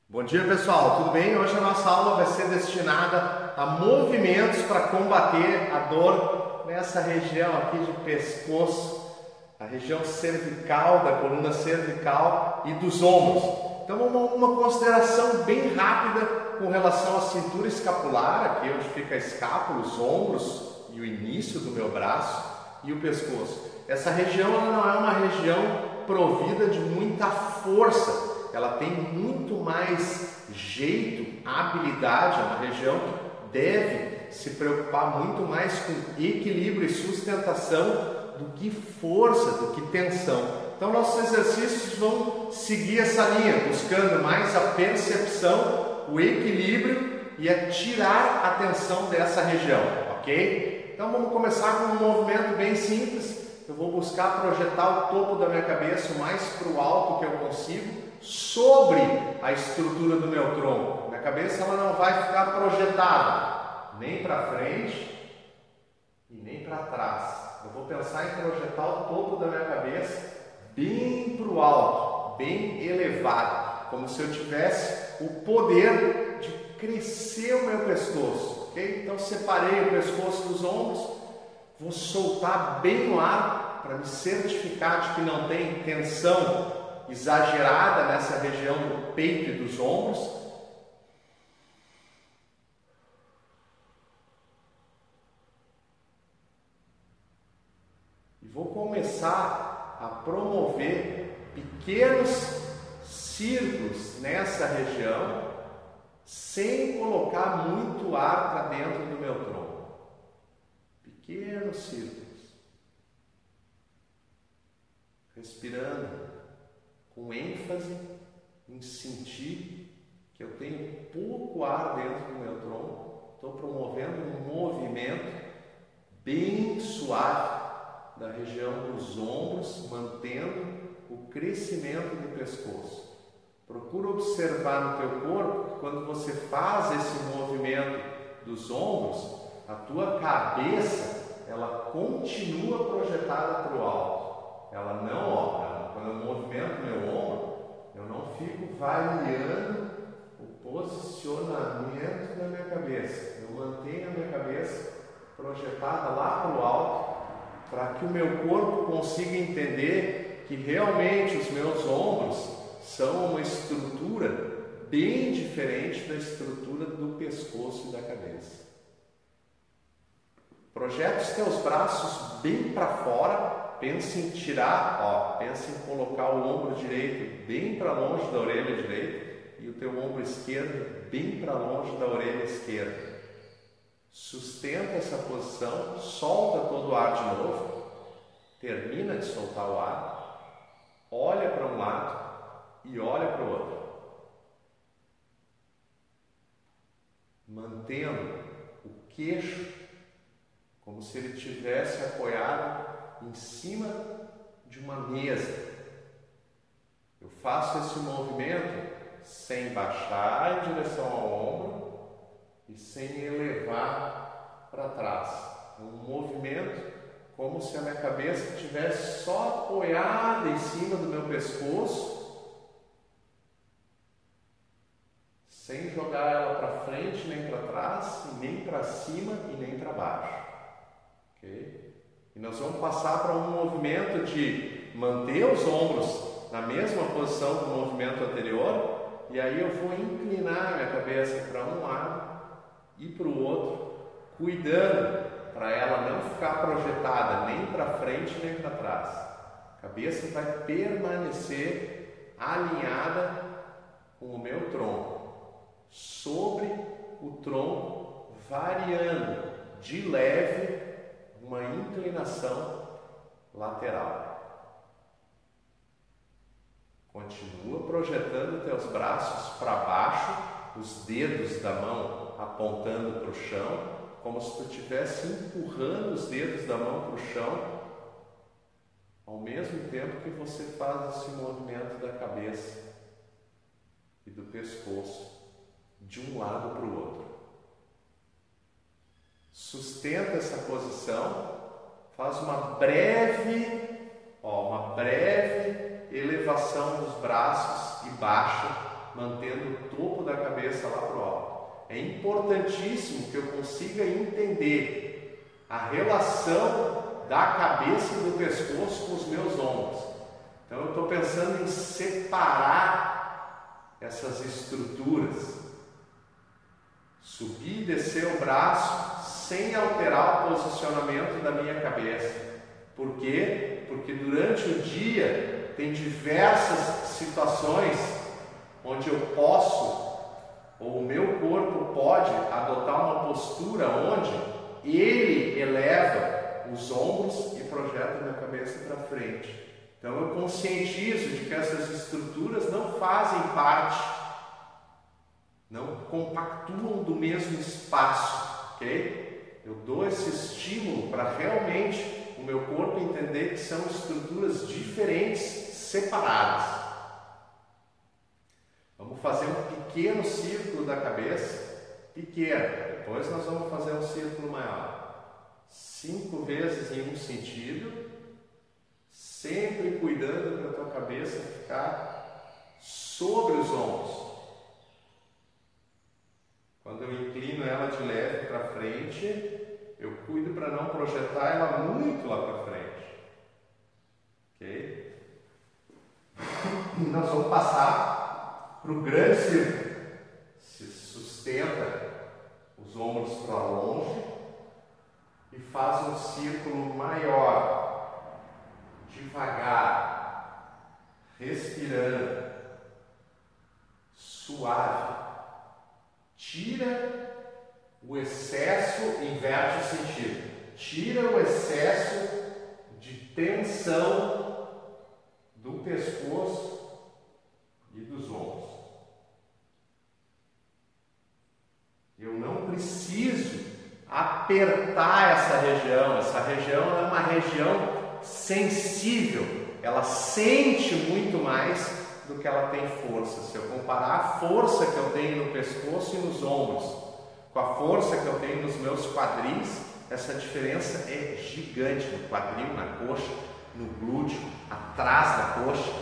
Bom dia, pessoal, tudo bem? Hoje a nossa aula vai ser destinada a movimentos para combater a dor nessa região aqui de pescoço, a região cervical, da coluna cervical e dos ombros. Então, uma consideração bem rápida com relação à cintura escapular, aqui onde fica a escápula, os ombros e o início do meu braço e o pescoço. Essa região ela não é uma região provida de muita força. Ela tem muito mais jeito, habilidade, é uma região que deve se preocupar muito mais com equilíbrio e sustentação do que força, do que tensão. Então nossos exercícios vão seguir essa linha, buscando mais a percepção, o equilíbrio e a tirar a tensão dessa região, ok? Então vamos começar com um movimento bem simples. Eu vou buscar projetar o topo da minha cabeça o mais para o alto que eu consigo, sobre a estrutura do meu tronco. Minha cabeça ela não vai ficar projetada nem para frente e nem para trás. Eu vou pensar em projetar o topo da minha cabeça bem para o alto, bem elevado, como se eu tivesse o poder de crescer o meu pescoço, ok? Então separei o pescoço dos ombros, vou soltar bem no ar para me certificar de que não tem tensão exagerada nessa região do peito e dos ombros. E vou começar a promover pequenos círculos nessa região, sem colocar muito ar para dentro do meu tronco. Pequenos círculos. Respirando com ênfase em sentir que eu tenho pouco ar dentro do meu tronco. Estou promovendo um movimento bem suave da região dos ombros, mantendo o crescimento do pescoço. Procura observar no teu corpo que quando você faz esse movimento dos ombros, a tua cabeça ela continua projetada para o alto. Ela não, quando eu movimento meu ombro, eu não fico variando o posicionamento da minha cabeça. Eu mantenho a minha cabeça projetada lá para o alto, para que o meu corpo consiga entender que realmente os meus ombros são uma estrutura bem diferente da estrutura do pescoço e da cabeça. Projeta os teus braços bem para fora. Pense em tirar, pense em colocar o ombro direito bem para longe da orelha direita e o teu ombro esquerdo bem para longe da orelha esquerda. Sustenta essa posição, solta todo o ar de novo, termina de soltar o ar, olha para um lado e olha para o outro. Mantendo o queixo como se ele tivesse apoiado em cima de uma mesa. Eu faço esse movimento sem baixar em direção ao ombro e sem elevar para trás. É um movimento como se a minha cabeça estivesse só apoiada em cima do meu pescoço, sem jogar ela para frente nem para trás, e nem para cima e nem para baixo. Ok? E nós vamos passar para um movimento de manter os ombros na mesma posição do movimento anterior, e aí eu vou inclinar a minha cabeça para um lado e para o outro, cuidando para ela não ficar projetada nem para frente nem para trás. A cabeça vai permanecer alinhada com o meu tronco, sobre o tronco, variando de leve uma inclinação lateral. Continua projetando teus braços para baixo, os dedos da mão apontando para o chão, como se tu estivesse empurrando os dedos da mão para o chão, ao mesmo tempo que você faz esse movimento da cabeça e do pescoço de um lado para o outro. Sustenta essa posição, faz uma breve elevação dos braços e baixa mantendo o topo da cabeça lá para o alto. É importantíssimo que eu consiga entender a relação da cabeça e do pescoço com os meus ombros. Então eu estou pensando em separar essas estruturas, subir e descer o braço sem alterar o posicionamento da minha cabeça. Por quê? Porque durante o dia tem diversas situações onde eu posso, ou o meu corpo pode adotar uma postura onde ele eleva os ombros e projeta minha cabeça para frente. Então eu conscientizo de que essas estruturas não fazem parte, não compactuam do mesmo espaço, ok? Eu dou esse estímulo para realmente o meu corpo entender que são estruturas diferentes, separadas. Vamos fazer um pequeno círculo da cabeça, pequeno, depois nós vamos fazer um círculo maior. 5 vezes em um sentido, sempre cuidando da tua cabeça ficar sobre os ombros. Quando eu inclino ela de leve para frente, eu cuido para não projetar ela muito lá para frente. Ok? E nós vamos passar para o grande círculo. Se sustenta os ombros para longe e faz um círculo maior, devagar, respirando, suave. Tira o excesso, inverte o sentido. Tira o excesso de tensão do pescoço e dos ombros. Eu não preciso apertar essa região. Essa região é uma região sensível. Ela sente muito mais do que ela tem força. Se eu comparar a força que eu tenho no pescoço e nos ombros com a força que eu tenho nos meus quadris, essa diferença é gigante no quadril, na coxa, no glúteo, atrás da coxa.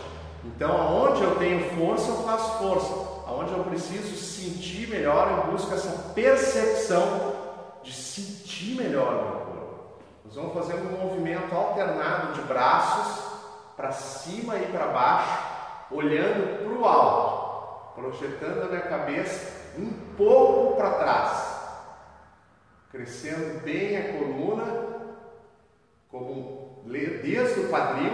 Então, aonde eu tenho força, eu faço força. Aonde eu preciso sentir melhor, eu busco essa percepção de sentir melhor o meu corpo. Nós vamos fazer um movimento alternado de braços para cima e para baixo, olhando para o alto, projetando a minha cabeça um pouco para trás, crescendo bem a coluna, como desde o quadril,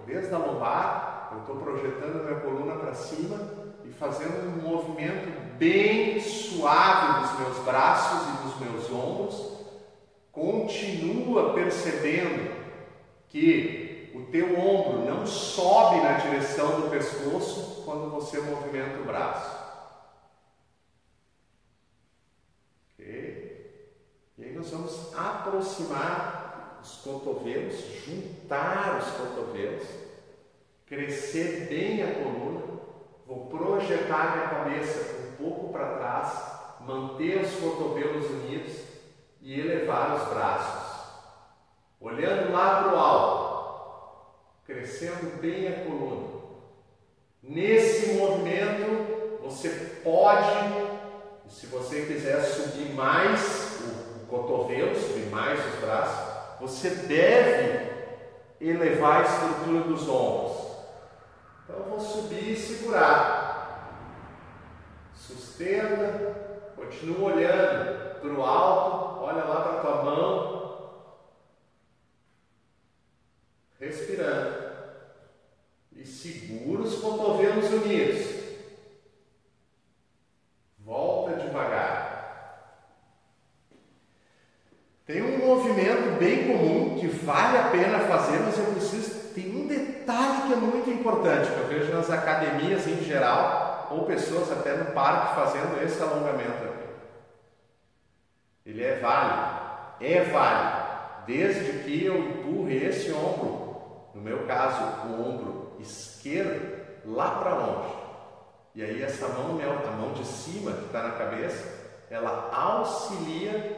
desde a lombar, eu estou projetando a minha coluna para cima e fazendo um movimento bem suave dos meus braços e dos meus ombros. Continua percebendo que o teu ombro não sobe na direção do pescoço quando você movimenta o braço. Ok? E aí nós vamos aproximar os cotovelos, juntar os cotovelos, crescer bem a coluna. Vou projetar minha cabeça um pouco para trás, manter os cotovelos unidos e elevar os braços. Olhando lá para o alto, crescendo bem a coluna. Nesse movimento, você pode, se você quiser subir mais o cotovelo, subir mais os braços, você deve elevar a estrutura dos ombros. Então eu vou subir e segurar. Sustenta, continua olhando para o alto, olha lá para a tua mão, respirando. E segura os cotovelos unidos. Volta devagar. Tem um movimento bem comum que vale a pena fazer, mas eu preciso. Tem um detalhe que é muito importante, que eu vejo nas academias em geral, ou pessoas até no parque fazendo esse alongamento aqui. Ele é válido, desde que eu empurre esse ombro, no meu caso o ombro esquerdo, lá para longe. E aí essa mão, a mão de cima que está na cabeça, ela auxilia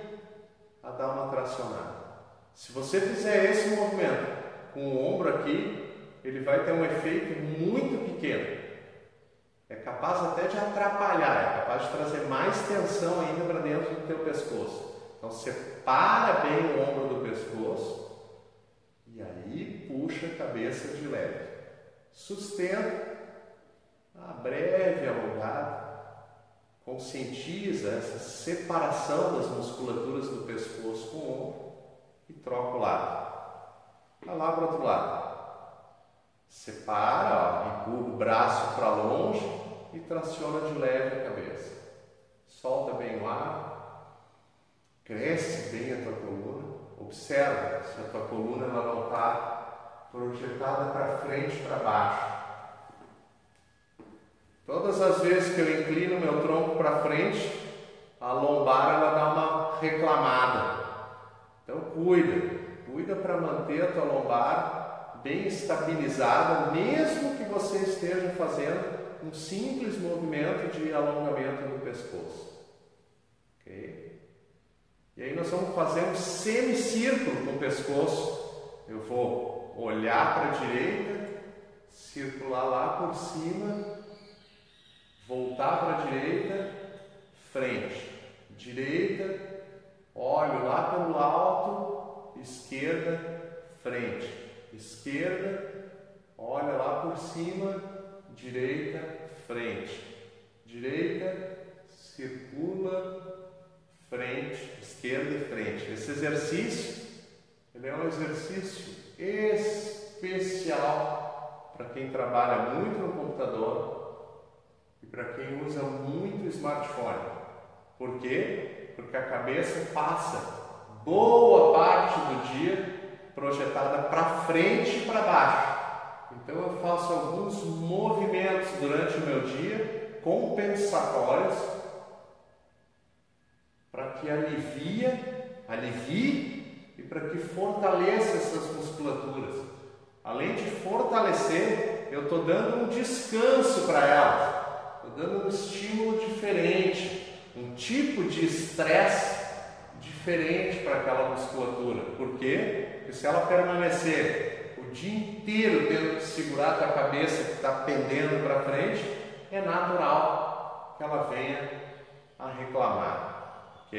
a dar uma tracionada. Se você fizer esse movimento com o ombro aqui, ele vai ter um efeito muito pequeno. É capaz capaz até de atrapalhar, é capaz de trazer mais tensão ainda para dentro do teu pescoço. Então separa bem o ombro do pescoço e aí puxa a cabeça de leve. Sustenta a breve alongada. Conscientiza essa separação das musculaturas do pescoço com o ombro e troca o lado. Vai lá para o outro lado. Separa, ó, empurra o braço para longe e traciona de leve a cabeça. Solta bem o ar. Cresce bem a tua coluna. Observa se a tua coluna não está projetada para frente e para baixo. Todas as vezes que eu inclino meu tronco para frente, a lombar ela dá uma reclamada. Então cuida para manter a tua lombar bem estabilizada, mesmo que você esteja fazendo um simples movimento de alongamento do pescoço. Ok? E aí nós vamos fazer um semicírculo com o pescoço. Eu vou olhar para a direita, circular lá por cima, voltar para a direita, frente, direita, olho lá pelo alto, esquerda, frente, esquerda, olha lá por cima, direita, frente, direita, circula, frente, esquerda e frente. Esse exercício, ele é um exercício especial para quem trabalha muito no computador e para quem usa muito smartphone. Por quê? Porque a cabeça passa boa parte do dia projetada para frente e para baixo. Então eu faço alguns movimentos durante o meu dia compensatórios para que alivie e para que fortaleça essas musculaturas. Além de fortalecer, eu estou dando um descanso para elas. Estou dando um estímulo diferente, um tipo de estresse diferente para aquela musculatura. Por quê? Porque se ela permanecer o dia inteiro tendo que segurar a tua cabeça que está pendendo para frente, é natural que ela venha a reclamar. Ok?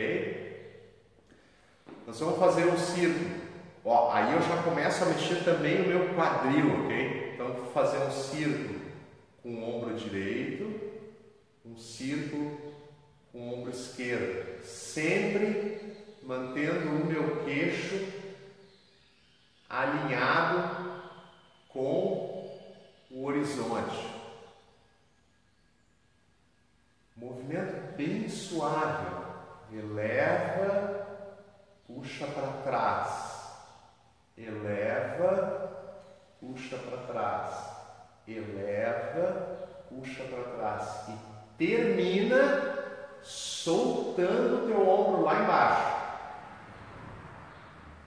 Nós vamos fazer um círculo. Ó, aí eu já começo a mexer também o meu quadril, ok? Então vou fazer um círculo com o ombro direito, um círculo com o ombro esquerdo, sempre mantendo o meu queixo alinhado com o horizonte. Movimento bem suave. Eleva, puxa para trás. Eleva, puxa para trás. Eleva, puxa para trás. E termina soltando o teu ombro lá embaixo.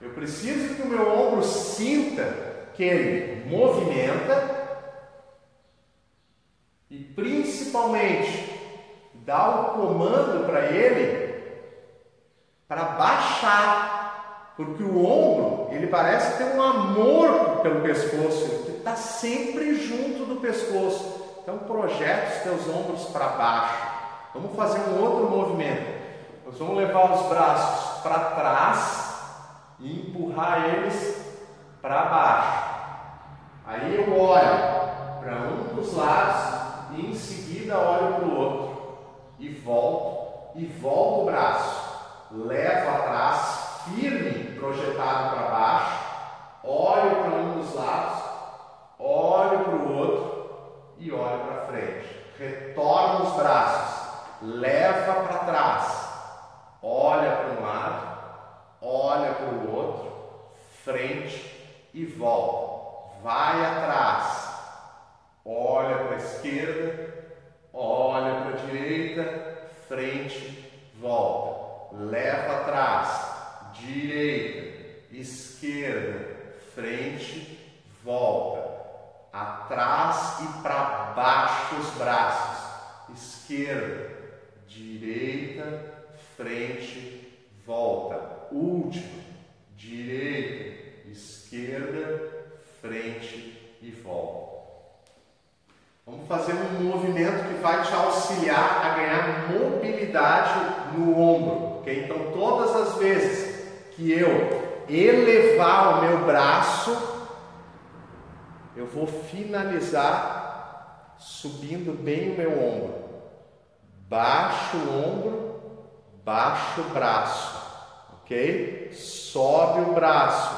Eu preciso que o meu ombro sinta que ele movimenta e principalmente dá o comando para ele para baixar, porque o ombro ele parece ter um amor pelo pescoço, ele está sempre junto do pescoço. Então projeta os teus ombros para baixo. Vamos fazer um outro movimento. Nós vamos levar os braços para trás e empurrar eles para baixo. Aí eu olho para um dos lados e em seguida olho para o outro e volto o braço. Levo atrás, firme, projetado para baixo. Olho para um dos lados, olho para o outro e olho para frente. Retorno os braços, leva para trás, olha para um lado, olha para o outro, frente e volta. Vai atrás, olha para a esquerda, olha para a direita, frente, volta. Leva atrás, direita, esquerda, frente, volta. Atrás e para baixo os braços. Esquerda, direita, frente, volta. Último. Direita, esquerda, frente e volta. Vamos fazer um movimento que vai te auxiliar a ganhar mobilidade no ombro, ok? Então, todas as vezes que eu elevar o meu braço, eu vou finalizar subindo bem o meu ombro. Baixo o ombro, baixo o braço, ok? Sobe o braço,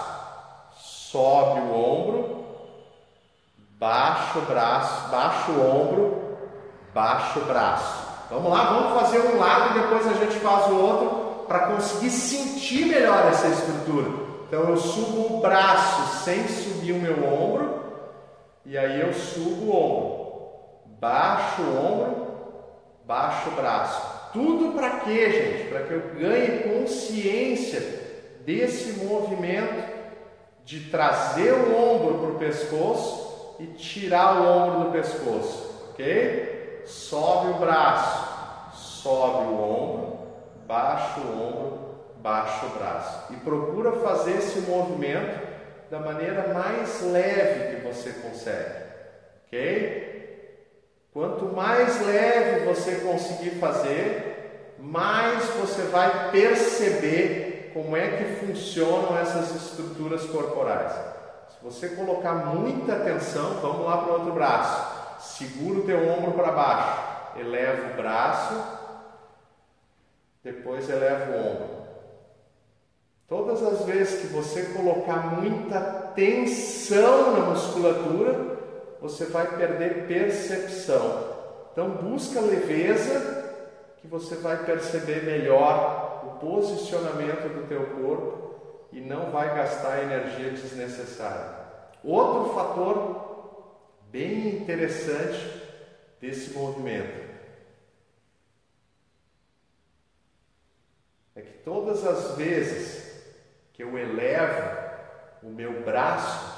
sobe o ombro, baixa o braço, baixa o ombro, baixa o braço. Vamos lá, vamos fazer um lado e depois a gente faz o outro para conseguir sentir melhor essa estrutura. Então eu subo o braço sem subir o meu ombro e aí eu subo o ombro, baixo o ombro, baixo o braço. Tudo para quê, gente? Para que eu ganhe consciência desse movimento de trazer o ombro para o pescoço e tirar o ombro do pescoço, ok? Sobe o braço, sobe o ombro, baixa o ombro, baixa o braço. E procura fazer esse movimento da maneira mais leve que você consegue, ok? Quanto mais leve você conseguir fazer, mais você vai perceber como é que funcionam essas estruturas corporais. Se você colocar muita atenção, vamos lá para o outro braço. Segura o teu ombro para baixo, eleva o braço, depois eleva o ombro. Todas as vezes que você colocar muita tensão na musculatura, você vai perder percepção. Então busca leveza, que você vai perceber melhor o posicionamento do teu corpo e não vai gastar energia desnecessária. Outro fator bem interessante desse movimento é que todas as vezes que eu elevo o meu braço,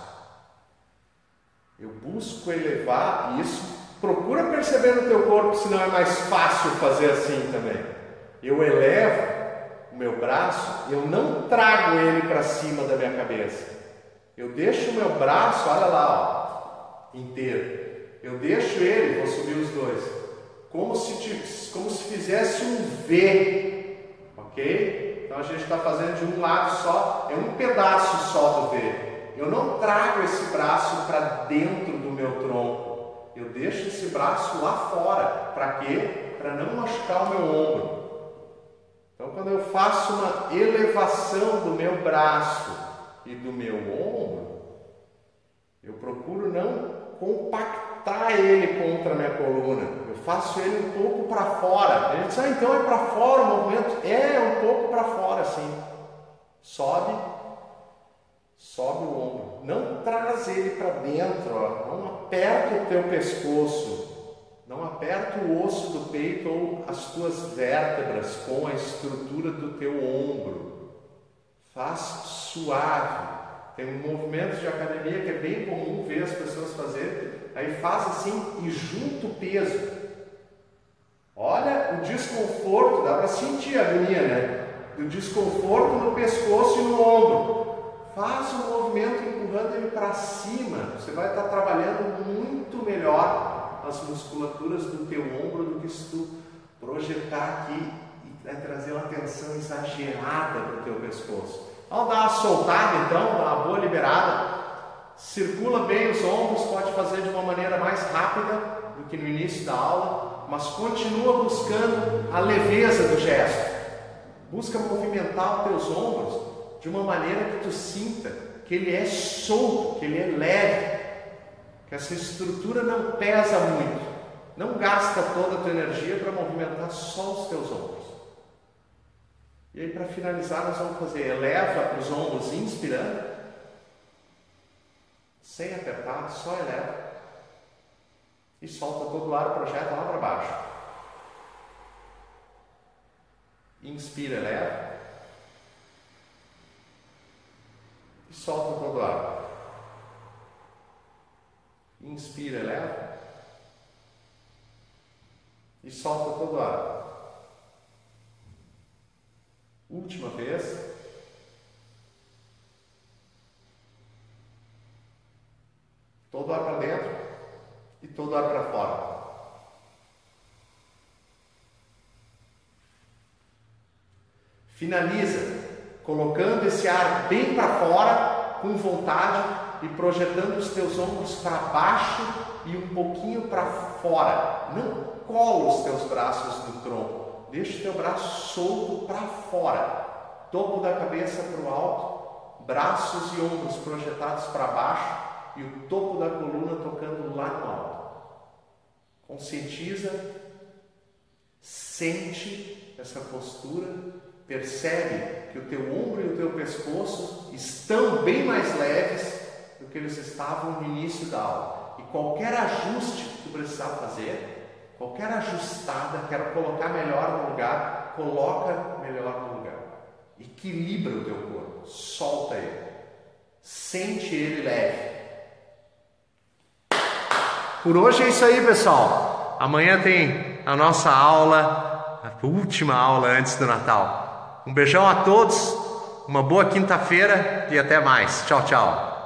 eu busco elevar isso. Procura perceber no teu corpo, senão é mais fácil fazer assim também. Eu elevo o meu braço, eu não trago ele para cima da minha cabeça. Eu deixo o meu braço, olha lá, ó, inteiro. Eu deixo ele, vou subir os dois, como se fizesse um V, ok? Então a gente está fazendo de um lado só, é um pedaço só do V. Eu não trago esse braço para dentro do meu tronco. Eu deixo esse braço lá fora. Para quê? Para não machucar o meu ombro. Então, quando eu faço uma elevação do meu braço e do meu ombro, eu procuro não compactar ele contra a minha coluna. Eu faço ele um pouco para fora. A gente diz, então é para fora o movimento? É um pouco para fora, sim. Sobe o ombro, não traz ele para dentro, ó. Não aperta o teu pescoço, não aperta o osso do peito ou as tuas vértebras com a estrutura do teu ombro. Faz suave. Tem um movimento de academia que é bem comum ver as pessoas fazerem, aí faz assim e junta o peso. Olha o desconforto, dá para sentir a agonia, né? O desconforto no pescoço e no ombro. Faz um movimento empurrando ele para cima. Você vai estar trabalhando muito melhor as musculaturas do teu ombro do que se tu projetar aqui e trazer uma tensão exagerada para o teu pescoço. Vamos dar uma soltada então, dar uma boa liberada. Circula bem os ombros, pode fazer de uma maneira mais rápida do que no início da aula, mas continua buscando a leveza do gesto. Busca movimentar os teus ombros de uma maneira que tu sinta que ele é solto, que ele é leve, que essa estrutura não pesa muito, não gasta toda a tua energia para movimentar só os teus ombros. E aí, para finalizar, nós vamos fazer, eleva os ombros inspirando, sem apertar, só eleva, e solta todo o ar, projeta lá para baixo. Inspira, eleva, e solta todo o ar. Inspira, eleva, e solta todo o ar. Última vez. Todo o ar para dentro e todo o ar para fora. Finaliza colocando esse ar bem para fora, com vontade, e projetando os teus ombros para baixo e um pouquinho para fora. Não cola os teus braços no tronco, deixa o teu braço solto para fora. Topo da cabeça para o alto, braços e ombros projetados para baixo e o topo da coluna tocando lá no alto. Conscientiza, sente essa postura, percebe que o teu ombro e o teu pescoço estão bem mais leves do que eles estavam no início da aula. E qualquer ajuste que tu precisar fazer, qualquer ajustada, quero colocar melhor no lugar, coloca melhor no lugar. Equilibra o teu corpo, solta ele, sente ele leve. Por hoje é isso aí, pessoal. Amanhã tem a nossa aula, a última aula antes do Natal. Um beijão a todos, uma boa quinta-feira e até mais. Tchau, tchau.